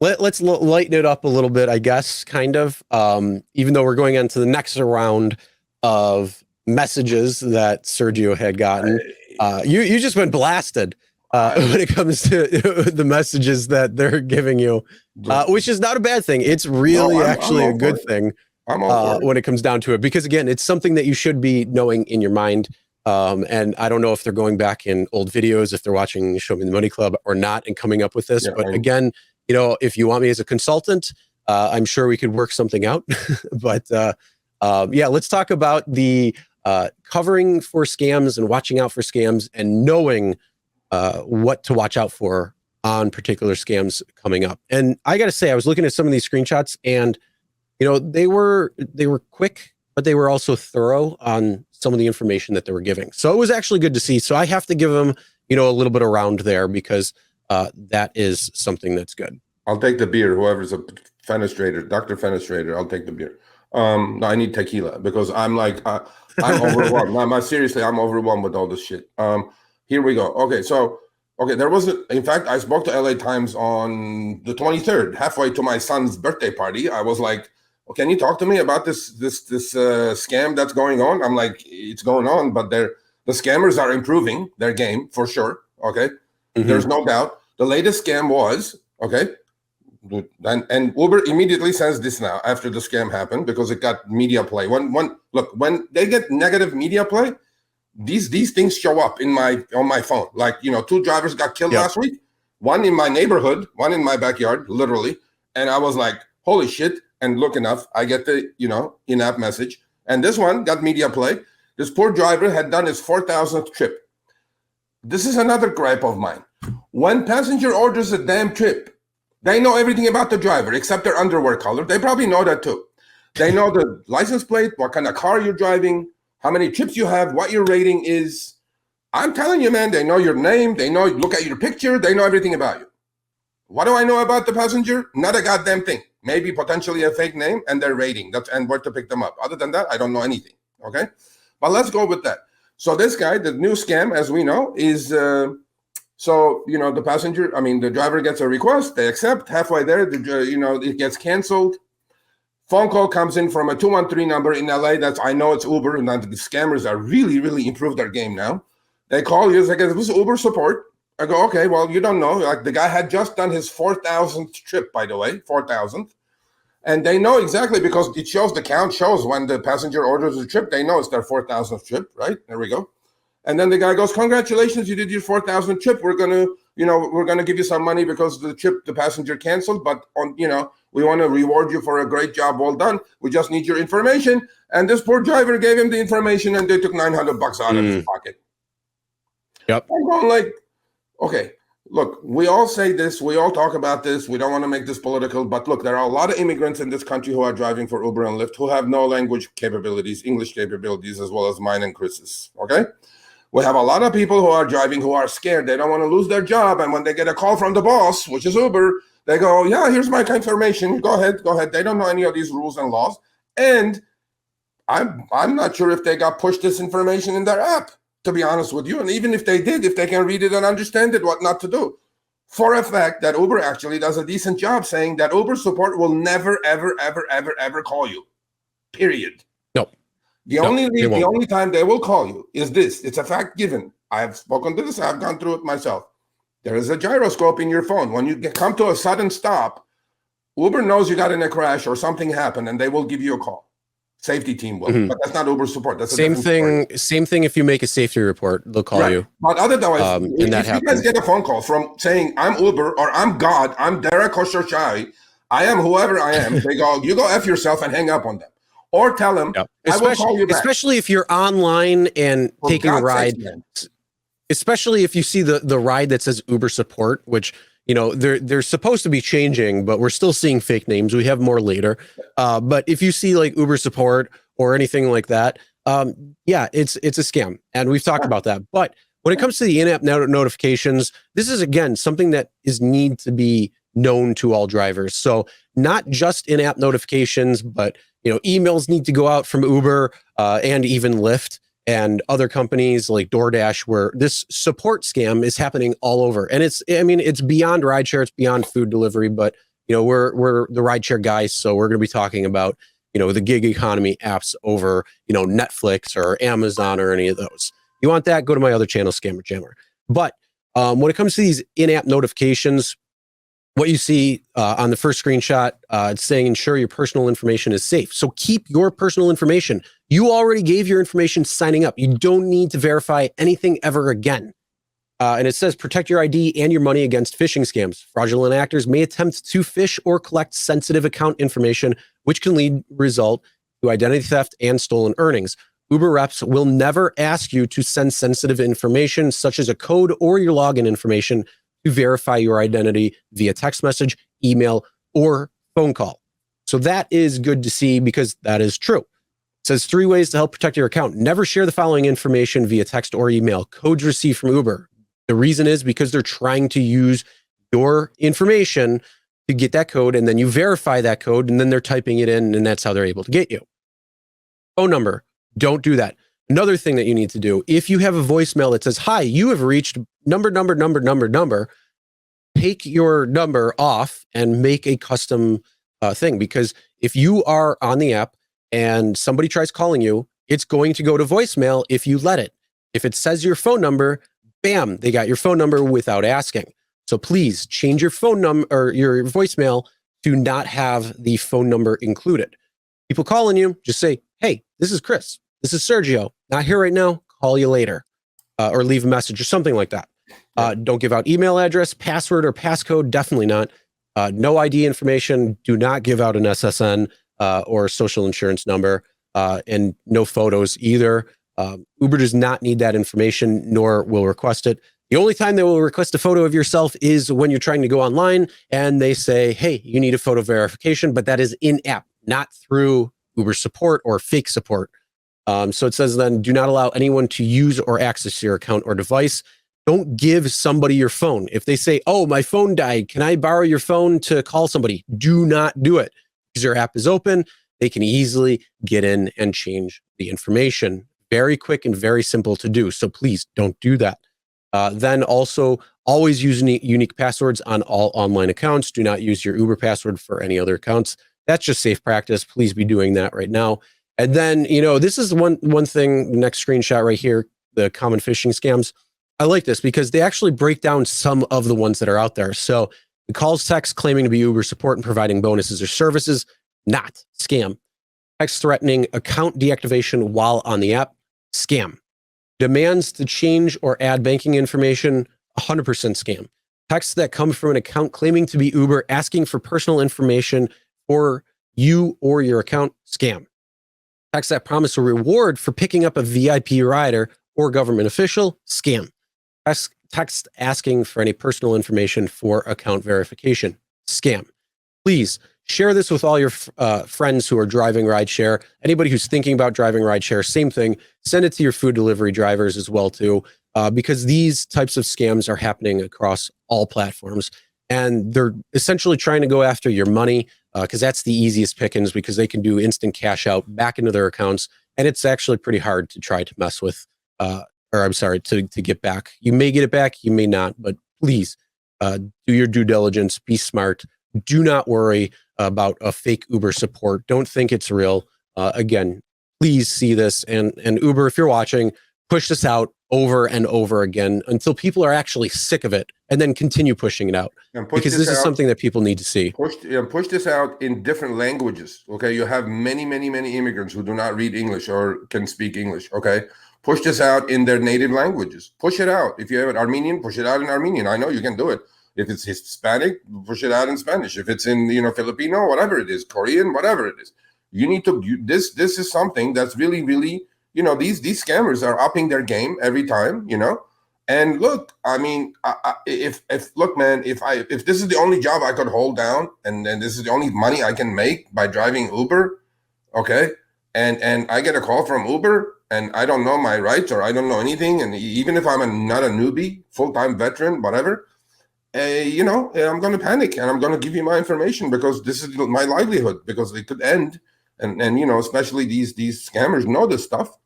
let's lighten it up a little bit, I guess, kind of. Even though we're going on to the next round of messages that Sergio had gotten, you just went blasted when it comes to the messages that they're giving you, which is not a bad thing. It's really actually a good thing when it comes down to it, because again, it's something that you should be knowing in your mind. And I don't know if they're going back in old videos, if they're watching Show Me the Money Club or not, and coming up with this. But again, you know, if you want me as a consultant, I'm sure we could work something out. But yeah, let's talk about the covering for scams and watching out for scams and knowing what to watch out for on particular scams coming up. And I got to say, I was looking at some of these screenshots, and you know, they were quick, but they were also thorough on some of the information that they were giving. So it was actually good to see. So I have to give them, you know, a little bit around there, because that is something that's good. I'll take the beer. Whoever's a fenestrator, Dr. Fenestrator, I'll take the beer. No, I need tequila, because I'm like, I'm overwhelmed. No, seriously, I'm overwhelmed with all this shit. Here we go. Okay, so, there was, in fact, I spoke to LA Times on the 23rd, halfway to my son's birthday party. I was like, well, can you talk to me about this scam that's going on? I'm like, it's going on, but the scammers are improving their game for sure. Okay, there's no doubt. The latest scam was, and Uber immediately says this now after the scam happened, because it got media play. When they get negative media play, these things show up on my phone. Like, you know, 2 drivers got killed last week, one in my neighborhood, one in my backyard, literally. And I was like, holy shit. And look enough, I get the, you know, in-app message. And this one got media play. This poor driver had done his 4,000th trip. This is another gripe of mine. When passenger orders a damn trip, they know everything about the driver except their underwear color. They probably know that too. They know the license plate, what kind of car you're driving, how many trips you have, what your rating is. I'm telling you, man, they know your name. They know, look at your picture. They know everything about you. What do I know about the passenger? Not a goddamn thing. Maybe potentially a fake name and their rating, and where to pick them up. Other than that, I don't know anything, okay? But let's go with that. So this guy, the new scam, as we know, is, so, you know, the driver gets a request, they accept, halfway there, it gets canceled. Phone call comes in from a 213 number in LA. I know it's Uber, and the scammers are really, really improved their game now. They call you, it's like, this is Uber support. I go, okay, well, you don't know. Like, the guy had just done his 4,000th trip, by the way, 4,000th. And they know exactly, because it shows, the count shows when the passenger orders a trip, they know it's their 4,000th trip, right? There we go. And then the guy goes, congratulations, you did your 4,000th trip. We're going to give you some money because the passenger canceled, but we want to reward you for a great job, well done. We just need your information. And this poor driver gave him the information, and they took $900 out of his pocket. Yep. I'm going like, okay, look, we all say this, we all talk about this, we don't want to make this political, but look, there are a lot of immigrants in this country who are driving for Uber and Lyft who have no language capabilities, English capabilities, as well as mine and Chris's, okay? We have a lot of people who are driving who are scared. They don't want to lose their job, and when they get a call from the boss, which is Uber, they go, yeah, here's my information, go ahead. They don't know any of these rules and laws, and I'm not sure if they got pushed this information in their app, to be honest with you. And even if they did, if they can read it and understand it, what not to do. For a fact that Uber actually does a decent job saying that Uber support will never, ever, ever, ever, ever call you. Period. No. The only time they will call you is this. It's a fact given. I have spoken to this. I've gone through it myself. There is a gyroscope in your phone. When you come to a sudden stop, Uber knows you got in a crash or something happened, and they will give you a call. Safety team will, but that's not Uber support. That's same thing. Same thing. If you make a safety report, they'll call you. But otherwise, if you guys get a phone call from saying I'm Uber or I'm God, I'm Derek Khosrowshahi, I am whoever I am, they go, you go F yourself and hang up on them, or tell them I will call you back. Especially if you're online and taking a ride. Especially if you see the ride that says Uber support, which, you know, they're supposed to be changing, but we're still seeing fake names. We have more later. But if you see like Uber support or anything like that, yeah, it's a scam. And we've talked about that. But when it comes to the in-app notifications, this is, again, something that need to be known to all drivers. So not just in-app notifications, but, you know, emails need to go out from Uber and even Lyft and other companies like Doordash, where this support scam is happening all over. And it's beyond rideshare, it's beyond food delivery, but we're the RideShare guys, so we're going to be talking about, the gig economy apps over, Netflix or Amazon or any of those. You want that? Go to my other channel, Scammer Jammer. But when it comes to these in-app notifications, what you see on the first screenshot, it's saying ensure your personal information is safe. So keep your personal information. You already gave your information signing up. You don't need to verify anything ever again. And it says protect your ID and your money against phishing scams. Fraudulent actors may attempt to phish or collect sensitive account information, which can result to identity theft and stolen earnings. Uber reps will never ask you to send sensitive information, such as a code or your login information, to verify your identity via text message, email, or phone call. So that is good to see because that is true. It says 3 ways to help protect your account. Never share the following information via text or email. Codes received from Uber. The reason is because they're trying to use your information to get that code, and then you verify that code, and then they're typing it in, and that's how they're able to get you. Phone number. Don't do that. Another thing that you need to do, if you have a voicemail that says, hi, you have reached number, take your number off and make a custom thing. Because if you are on the app and somebody tries calling you, it's going to go to voicemail if you let it. If it says your phone number, bam, they got your phone number without asking. So please change your phone number or your voicemail to not have the phone number included. People calling you, just say, hey, this is Chris. This is Sergio. Not here right now. Call you later. Or leave a message or something like that. Don't give out email address, password, or passcode. Definitely not. No ID information. Do not give out an SSN or social insurance number. And no photos either. Uber does not need that information, nor will request it. The only time they will request a photo of yourself is when you're trying to go online and they say, hey, you need a photo verification, but that is in-app, not through Uber support or fake support. So it says then, do not allow anyone to use or access your account or device. Don't give somebody your phone. If they say, oh, my phone died, can I borrow your phone to call somebody? Do not do it because your app is open. They can easily get in and change the information. Very quick and very simple to do. So please don't do that. Then also always use unique passwords on all online accounts. Do not use your Uber password for any other accounts. That's just safe practice. Please be doing that right now. And then, this is one thing, next screenshot right here, the common phishing scams. I like this because they actually break down some of the ones that are out there. So the calls text claiming to be Uber support and providing bonuses or services, not scam. Text threatening account deactivation while on the app, scam. Demands to change or add banking information, 100% scam. Texts that come from an account claiming to be Uber asking for personal information for you or your account, scam. Texts that promise a reward for picking up a VIP rider or government official, scam. Text asking for any personal information for account verification, scam. Please share this with all your friends who are driving rideshare. Anybody who's thinking about driving rideshare, same thing. Send it to your food delivery drivers as well too, because these types of scams are happening across all platforms, and they're essentially trying to go after your money because that's the easiest pickings because they can do instant cash out back into their accounts, and it's actually pretty hard to try to mess with, to get back. You may get it back, you may not, but please do your due diligence, be smart. Do not worry about a fake Uber support. Don't think it's real. Again, please see this. And Uber, if you're watching, push this out over and over again until people are actually sick of it, and then continue pushing it out. Because this is something that people need to see. Push this out in different languages. Okay. You have many immigrants who do not read English or can speak English. Okay. Push this out in their native languages. Push it out. If you have an Armenian, push it out in Armenian. I know you can do it. If it's Hispanic, push it out in Spanish. If it's in, Filipino, whatever it is, Korean, whatever it is, you need to. This is something that's really, these scammers are upping their game every time, And look, I mean, if this is the only job I could hold down, and this is the only money I can make by driving Uber, okay, and I get a call from Uber, and I don't know my rights or I don't know anything, and even if I'm not a newbie, full-time veteran, whatever. I'm going to panic and I'm going to give you my information because this is my livelihood, because it could end. And especially these scammers know this stuff.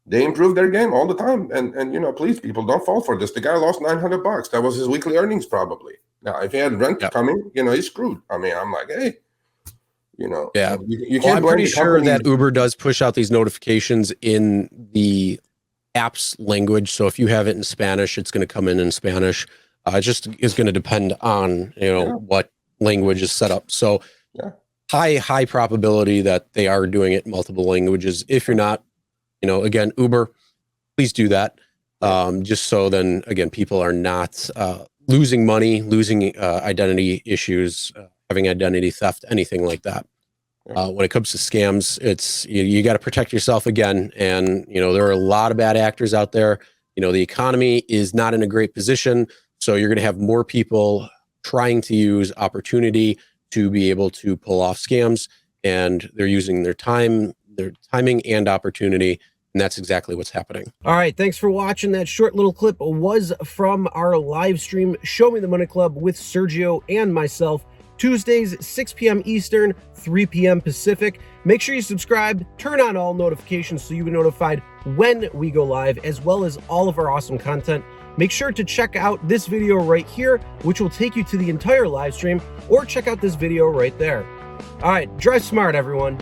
They improve their game all the time. And please, people, don't fall for this. The guy lost $900. That was his weekly earnings probably. Now, if he had rent coming, he's screwed. I mean, I'm like, hey, yeah, you can't. I'm pretty sure that Uber does push out these notifications in the app's language. So if you have it in Spanish, it's going to come in Spanish. It just is going to depend on what language is set up. So high probability that they are doing it in multiple languages. If you're not, again, Uber, please do that. Just so then again, people are not losing money, losing identity issues, having identity theft, anything like that. When it comes to scams, it's you got to protect yourself again. And there are a lot of bad actors out there. The economy is not in a great position, so you're going to have more people trying to use opportunity to be able to pull off scams, and they're using their timing and opportunity. And that's exactly what's happening. All right. Thanks for watching. That short little clip was from our live stream, Show Me the Money Club with Sergio and myself, Tuesdays, 6 p.m. Eastern, 3 p.m. Pacific. Make sure you subscribe, turn on all notifications so you'll be notified when we go live, as well as all of our awesome content. Make sure to check out this video right here, which will take you to the entire live stream, or check out this video right there. All right. Drive smart, everyone.